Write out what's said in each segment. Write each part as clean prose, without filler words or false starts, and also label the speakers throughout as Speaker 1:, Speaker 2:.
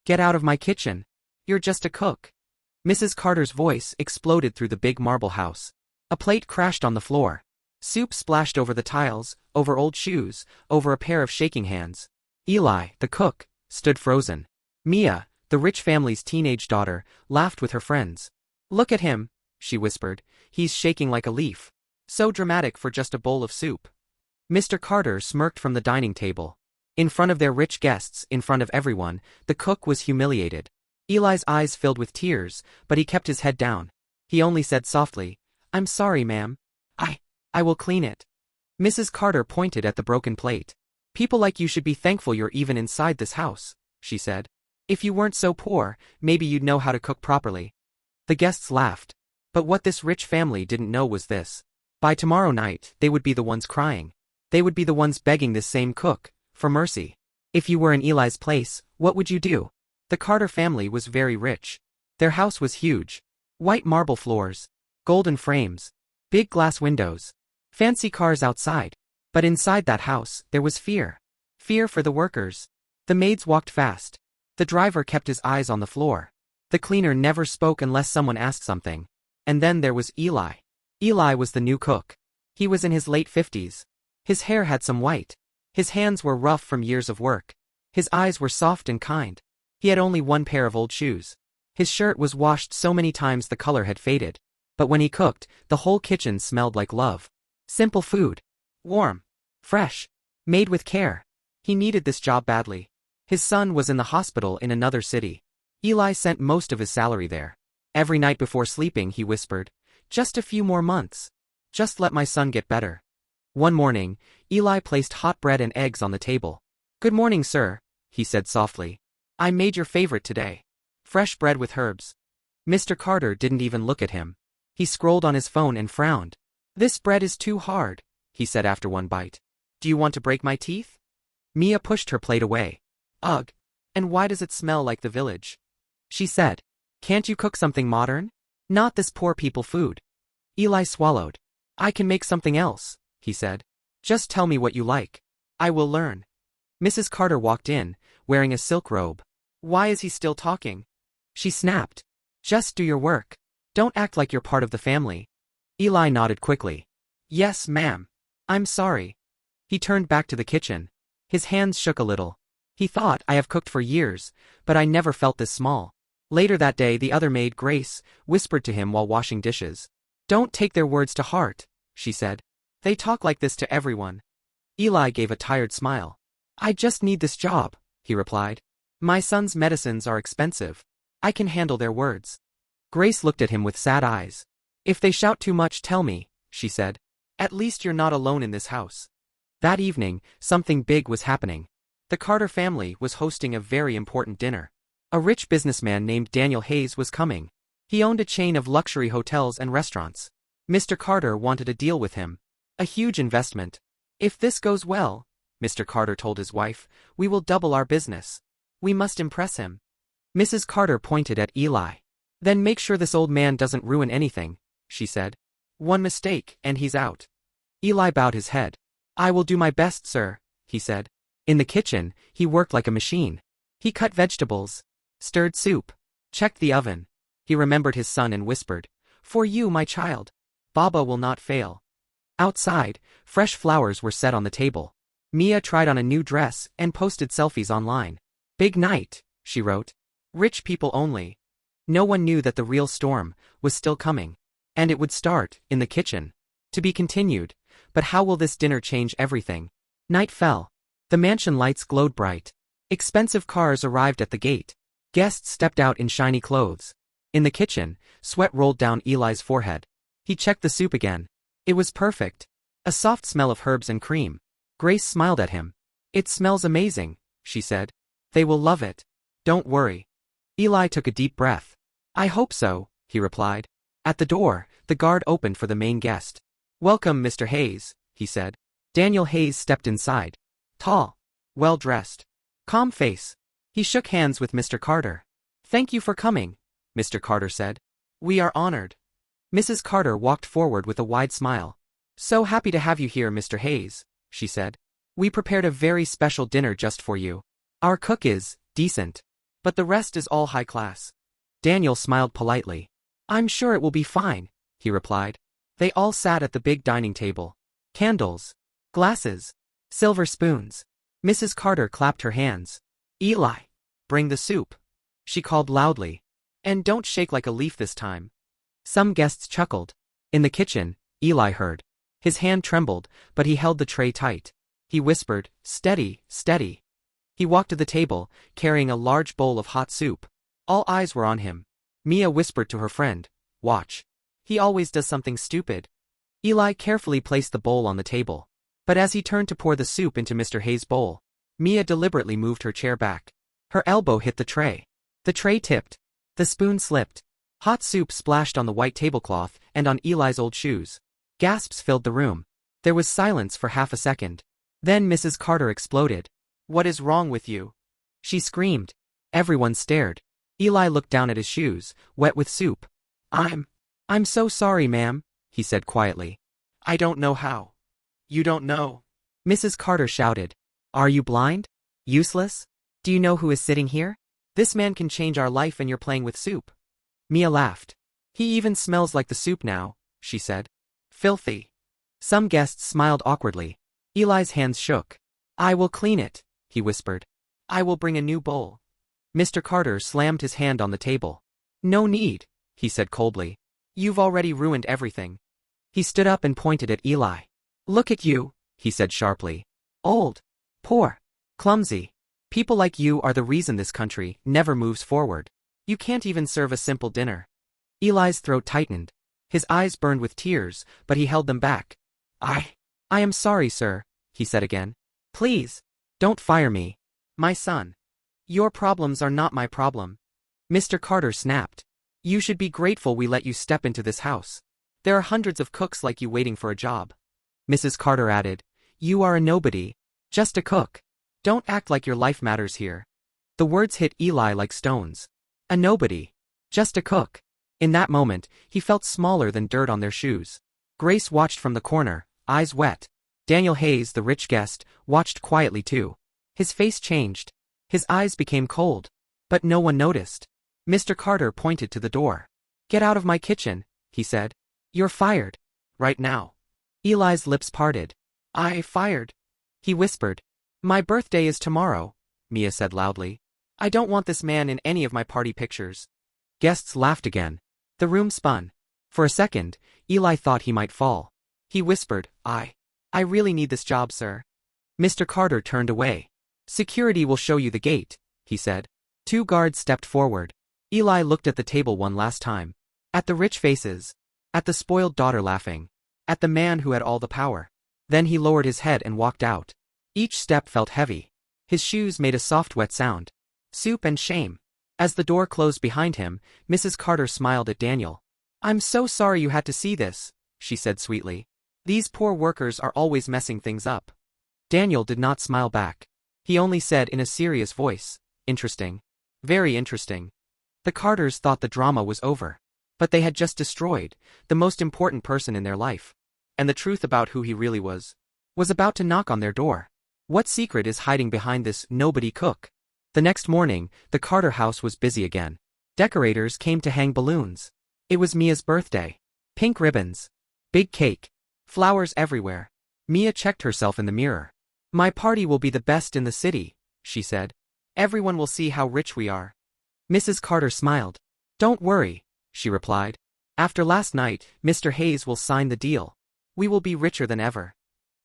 Speaker 1: Get out of my kitchen. You're just a cook. Mrs. Carter's voice exploded through the big marble house. A plate crashed on the floor. Soup splashed over the tiles, over old shoes, over a pair of shaking hands. Eli, the cook, stood frozen. Mia, the rich family's teenage daughter, laughed with her friends. Look at him, she whispered. He's shaking like a leaf. So dramatic for just a bowl of soup. Mr. Carter smirked from the dining table. In front of their rich guests, in front of everyone, the cook was humiliated. Eli's eyes filled with tears, but he kept his head down. He only said softly, I'm sorry, ma'am. I will clean it. Mrs. Carter pointed at the broken plate. People like you should be thankful you're even inside this house, she said. If you weren't so poor, maybe you'd know how to cook properly. The guests laughed. But what this rich family didn't know was this. By tomorrow night, they would be the ones crying. They would be the ones begging this same cook for mercy. If you were in Eli's place, what would you do? The Carter family was very rich. Their house was huge. White marble floors. Golden frames. Big glass windows. Fancy cars outside. But inside that house, there was fear. Fear for the workers. The maids walked fast. The driver kept his eyes on the floor. The cleaner never spoke unless someone asked something. And then there was Eli. Eli was the new cook. He was in his late 50s. His hair had some white. His hands were rough from years of work. His eyes were soft and kind. He had only one pair of old shoes. His shirt was washed so many times the color had faded. But when he cooked, the whole kitchen smelled like love. Simple food. Warm. Fresh. Made with care. He needed this job badly. His son was in the hospital in another city. Eli sent most of his salary there. Every night before sleeping he whispered, just a few more months. Just let my son get better. One morning, Eli placed hot bread and eggs on the table. Good morning, sir, he said softly. I made your favorite today. Fresh bread with herbs. Mr. Carter didn't even look at him. He scrolled on his phone and frowned. This bread is too hard, he said after one bite. Do you want to break my teeth? Mia pushed her plate away. Ugh. And why does it smell like the village? She said. Can't you cook something modern? Not this poor people food. Eli swallowed. I can make something else, he said. Just tell me what you like. I will learn. Mrs. Carter walked in, wearing a silk robe. Why is he still talking? She snapped. Just do your work. Don't act like you're part of the family. Eli nodded quickly. Yes, ma'am. I'm sorry. He turned back to the kitchen. His hands shook a little. He thought, I have cooked for years, but I never felt this small. Later that day the other maid, Grace, whispered to him while washing dishes. Don't take their words to heart, she said. They talk like this to everyone. Eli gave a tired smile. I just need this job, he replied. My son's medicines are expensive. I can handle their words. Grace looked at him with sad eyes. If they shout too much, tell me, she said. At least you're not alone in this house. That evening, something big was happening. The Carter family was hosting a very important dinner. A rich businessman named Daniel Hayes was coming. He owned a chain of luxury hotels and restaurants. Mr. Carter wanted a deal with him. A huge investment. If this goes well, Mr. Carter told his wife, we will double our business. We must impress him. Mrs. Carter pointed at Eli. Then make sure this old man doesn't ruin anything, she said. One mistake, and he's out. Eli bowed his head. I will do my best, sir, he said. In the kitchen, he worked like a machine. He cut vegetables, stirred soup, checked the oven. He remembered his son and whispered, For you, my child. Baba will not fail. Outside, fresh flowers were set on the table. Mia tried on a new dress and posted selfies online. Big night, she wrote. Rich people only. No one knew that the real storm was still coming. And it would start in the kitchen. To be continued. But how will this dinner change everything? Night fell. The mansion lights glowed bright. Expensive cars arrived at the gate. Guests stepped out in shiny clothes. In the kitchen, sweat rolled down Eli's forehead. He checked the soup again. It was perfect. A soft smell of herbs and cream. Grace smiled at him. It smells amazing, she said. They will love it. Don't worry. Eli took a deep breath. I hope so, he replied. At the door, the guard opened for the main guest. Welcome, Mr. Hayes, he said. Daniel Hayes stepped inside. Tall. Well-dressed. Calm face. He shook hands with Mr. Carter. Thank you for coming, Mr. Carter said. We are honored. Mrs. Carter walked forward with a wide smile. So happy to have you here, Mr. Hayes, she said. We prepared a very special dinner just for you. Our cook is decent. But the rest is all high class. Daniel smiled politely. I'm sure it will be fine, he replied. They all sat at the big dining table. Candles. Glasses. Silver spoons. Mrs. Carter clapped her hands. Eli. Bring the soup. She called loudly. And don't shake like a leaf this time. Some guests chuckled. In the kitchen, Eli heard. His hand trembled, but he held the tray tight. He whispered, steady, steady. He walked to the table, carrying a large bowl of hot soup. All eyes were on him. Mia whispered to her friend, watch. He always does something stupid. Eli carefully placed the bowl on the table. But as he turned to pour the soup into Mr. Hayes' bowl, Mia deliberately moved her chair back. Her elbow hit the tray. The tray tipped. The spoon slipped. Hot soup splashed on the white tablecloth and on Eli's old shoes. Gasps filled the room. There was silence for half a second. Then Mrs. Carter exploded. What is wrong with you? She screamed. Everyone stared. Eli looked down at his shoes, wet with soup. I'm so sorry, ma'am, he said quietly. I don't know how. You don't know. Mrs. Carter shouted. Are you blind? Useless? Do you know who is sitting here? This man can change our life and you're playing with soup. Mia laughed. He even smells like the soup now, she said. Filthy. Some guests smiled awkwardly. Eli's hands shook. I will clean it, he whispered. I will bring a new bowl. Mr. Carter slammed his hand on the table. No need, he said coldly. You've already ruined everything. He stood up and pointed at Eli. Look at you, he said sharply. Old. Poor. Clumsy. People like you are the reason this country never moves forward. You can't even serve a simple dinner. Eli's throat tightened. His eyes burned with tears, but he held them back. I am sorry, sir, he said again. Please, don't fire me. My son. Your problems are not my problem. Mr. Carter snapped. You should be grateful we let you step into this house. There are hundreds of cooks like you waiting for a job. Mrs. Carter added, you are a nobody. Just a cook. Don't act like your life matters here. The words hit Eli like stones. A nobody. Just a cook. In that moment, he felt smaller than dirt on their shoes. Grace watched from the corner, eyes wet. Daniel Hayes, the rich guest, watched quietly too. His face changed. His eyes became cold. But no one noticed. Mr. Carter pointed to the door. Get out of my kitchen, he said. You're fired. Right now. Eli's lips parted. I fired. He whispered. My birthday is tomorrow, Mia said loudly. I don't want this man in any of my party pictures. Guests laughed again. The room spun. For a second, Eli thought he might fall. He whispered, I really need this job, sir. Mr. Carter turned away. Security will show you the gate, he said. 2 guards stepped forward. Eli looked at the table one last time. At the rich faces. At the spoiled daughter laughing. At the man who had all the power. Then he lowered his head and walked out. Each step felt heavy. His shoes made a soft wet sound. Soup and shame. As the door closed behind him, Mrs. Carter smiled at Daniel. I'm so sorry you had to see this, she said sweetly. These poor workers are always messing things up. Daniel did not smile back. He only said in a serious voice, interesting. Very interesting. The Carters thought the drama was over. But they had just destroyed the most important person in their life. And the truth about who he really was about to knock on their door. What secret is hiding behind this nobody cook? The next morning, the Carter house was busy again. Decorators came to hang balloons. It was Mia's birthday. Pink ribbons. Big cake. Flowers everywhere. Mia checked herself in the mirror. My party will be the best in the city, she said. Everyone will see how rich we are. Mrs. Carter smiled. Don't worry, she replied. After last night, Mr. Hayes will sign the deal. We will be richer than ever.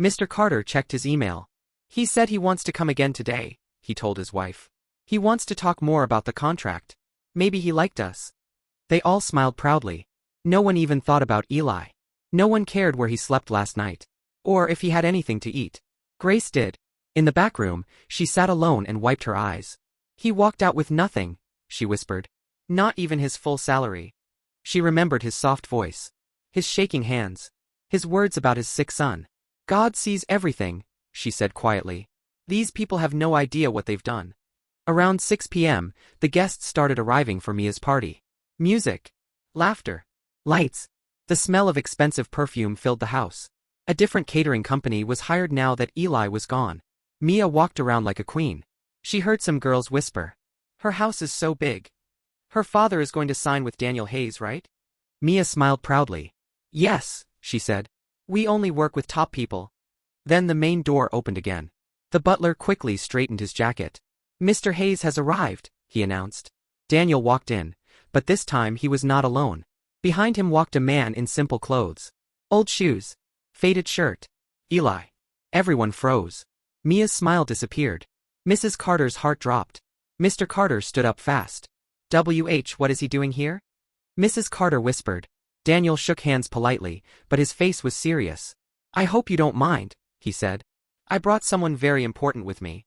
Speaker 1: Mr. Carter checked his email. He said he wants to come again today, he told his wife. He wants to talk more about the contract. Maybe he liked us. They all smiled proudly. No one even thought about Eli. No one cared where he slept last night. Or if he had anything to eat. Grace did. In the back room, she sat alone and wiped her eyes. He walked out with nothing, she whispered. Not even his full salary. She remembered his soft voice. His shaking hands. His words about his sick son. God sees everything, she said quietly. These people have no idea what they've done. Around 6 p.m., the guests started arriving for Mia's party. Music. Laughter. Lights. The smell of expensive perfume filled the house. A different catering company was hired now that Eli was gone. Mia walked around like a queen. She heard some girls whisper. Her house is so big. Her father is going to sign with Daniel Hayes, right? Mia smiled proudly. Yes, she said. We only work with top people. Then the main door opened again. The butler quickly straightened his jacket. Mr. Hayes has arrived, he announced. Daniel walked in, but this time he was not alone. Behind him walked a man in simple clothes. Old shoes. Faded shirt. Eli. Everyone froze. Mia's smile disappeared. Mrs. Carter's heart dropped. Mr. Carter stood up fast. What is he doing here? Mrs. Carter whispered. Daniel shook hands politely, but his face was serious. I hope you don't mind, he said. I brought someone very important with me.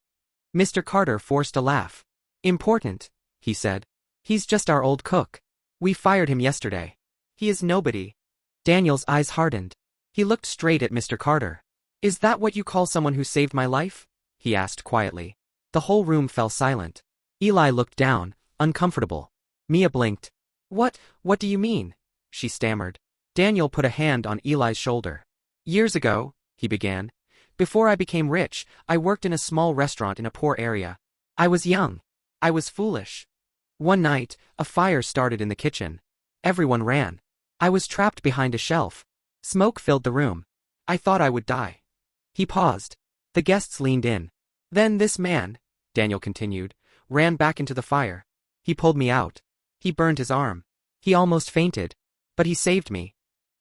Speaker 1: Mr. Carter forced a laugh. Important, he said. He's just our old cook. We fired him yesterday. He is nobody. Daniel's eyes hardened. He looked straight at Mr. Carter. Is that what you call someone who saved my life? He asked quietly. The whole room fell silent. Eli looked down, uncomfortable. Mia blinked. What do you mean? She stammered. Daniel put a hand on Eli's shoulder. Years ago, he began. Before I became rich, I worked in a small restaurant in a poor area. I was young. I was foolish. One night, a fire started in the kitchen. Everyone ran. I was trapped behind a shelf. Smoke filled the room. I thought I would die. He paused. The guests leaned in. Then this man, Daniel continued, ran back into the fire. He pulled me out. He burned his arm. He almost fainted. But he saved me.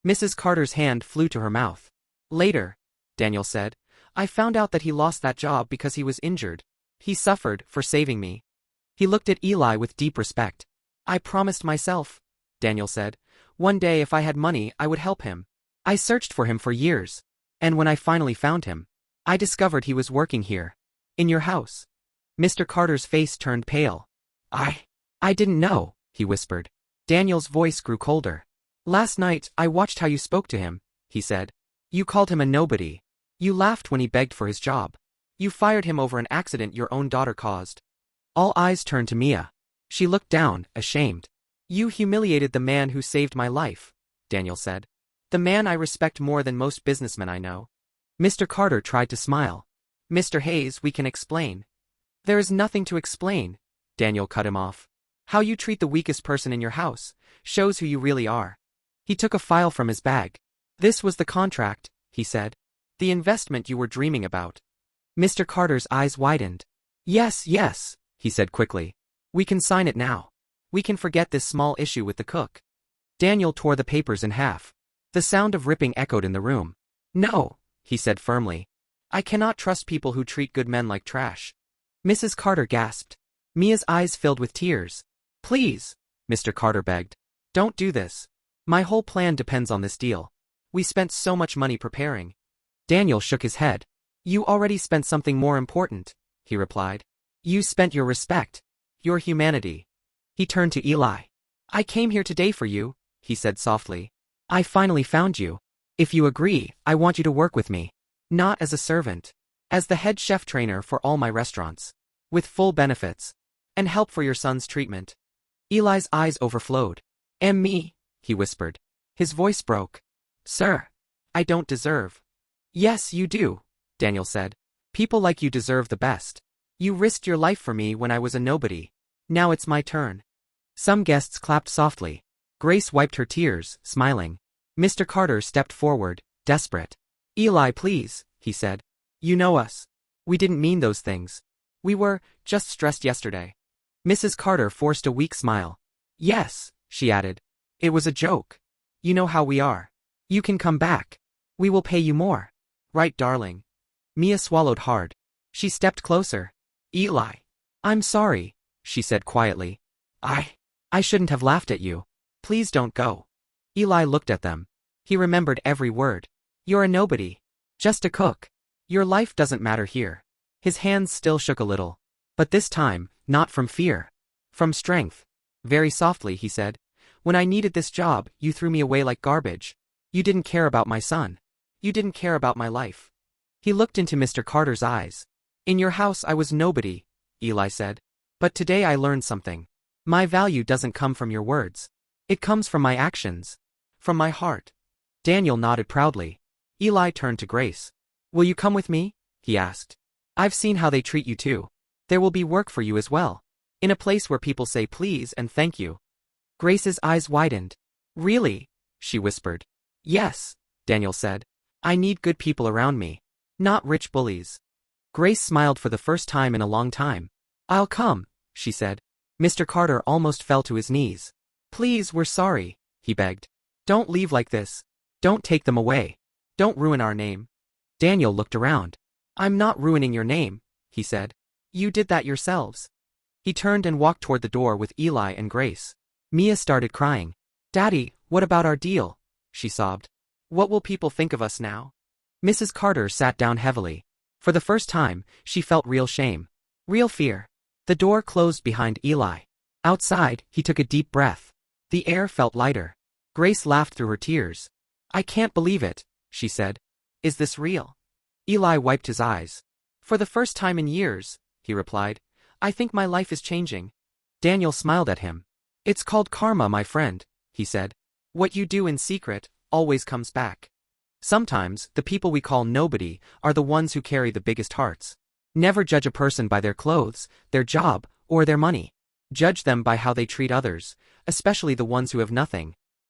Speaker 1: Mrs. Carter's hand flew to her mouth. Later, Daniel said, I found out that he lost that job because he was injured. He suffered for saving me. He looked at Eli with deep respect. I promised myself, Daniel said, one day if I had money I would help him. I searched for him for years. And when I finally found him, I discovered he was working here. In your house. Mr. Carter's face turned pale. I didn't know, he whispered. Daniel's voice grew colder. Last night, I watched how you spoke to him, he said. You called him a nobody. You laughed when he begged for his job. You fired him over an accident your own daughter caused. All eyes turned to Mia. She looked down, ashamed. You humiliated the man who saved my life, Daniel said. The man I respect more than most businessmen I know. Mr. Carter tried to smile. Mr. Hayes, we can explain. There is nothing to explain, Daniel cut him off. How you treat the weakest person in your house shows who you really are. He took a file from his bag. This was the contract, he said. The investment you were dreaming about. Mr. Carter's eyes widened. Yes, he said quickly. We can sign it now. We can forget this small issue with the cook. Daniel tore the papers in half. The sound of ripping echoed in the room. No, he said firmly. I cannot trust people who treat good men like trash. Mrs. Carter gasped. Mia's eyes filled with tears. Please, Mr. Carter begged. Don't do this. My whole plan depends on this deal. We spent so much money preparing. Daniel shook his head. You already spent something more important, he replied. You spent your respect. Your humanity. He turned to Eli. I came here today for you, he said softly. I finally found you. If you agree, I want you to work with me. Not as a servant. As the head chef trainer for all my restaurants. With full benefits. And help for your son's treatment. Eli's eyes overflowed. Me, he whispered. His voice broke. Sir. I don't deserve. Yes, you do, Daniel said. People like you deserve the best. You risked your life for me when I was a nobody. Now it's my turn. Some guests clapped softly. Grace wiped her tears, smiling. Mr. Carter stepped forward, desperate. Eli, please, he said. You know us. We didn't mean those things. We were just stressed yesterday. Mrs. Carter forced a weak smile. Yes, she added. It was a joke. You know how we are. You can come back. We will pay you more. Right, darling? Mia swallowed hard. She stepped closer. Eli. I'm sorry, she said quietly. I shouldn't have laughed at you. Please don't go. Eli looked at them. He remembered every word. You're a nobody. Just a cook. Your life doesn't matter here. His hands still shook a little. But this time, not from fear. From strength. Very softly, he said. When I needed this job, you threw me away like garbage. You didn't care about my son. You didn't care about my life. He looked into Mr. Carter's eyes. In your house I was nobody, Eli said. But today I learned something. My value doesn't come from your words. It comes from my actions. From my heart. Daniel nodded proudly. Eli turned to Grace. Will you come with me? He asked. I've seen how they treat you too. There will be work for you as well. In a place where people say please and thank you. Grace's eyes widened. Really? She whispered. Yes, Daniel said. I need good people around me. Not rich bullies. Grace smiled for the first time in a long time. I'll come, she said. Mr. Carter almost fell to his knees. Please, we're sorry, he begged. Don't leave like this. Don't take them away. Don't ruin our name. Daniel looked around. I'm not ruining your name, he said. You did that yourselves. He turned and walked toward the door with Eli and Grace. Mia started crying. Daddy, what about our deal? She sobbed. What will people think of us now? Mrs. Carter sat down heavily. For the first time, she felt real shame. Real fear. The door closed behind Eli. Outside, he took a deep breath. The air felt lighter. Grace laughed through her tears. I can't believe it, she said. Is this real? Eli wiped his eyes. For the first time in years, he replied. I think my life is changing. Daniel smiled at him. It's called karma, my friend, he said. What you do in secret always comes back. Sometimes, the people we call nobody are the ones who carry the biggest hearts. Never judge a person by their clothes, their job, or their money. Judge them by how they treat others, especially the ones who have nothing.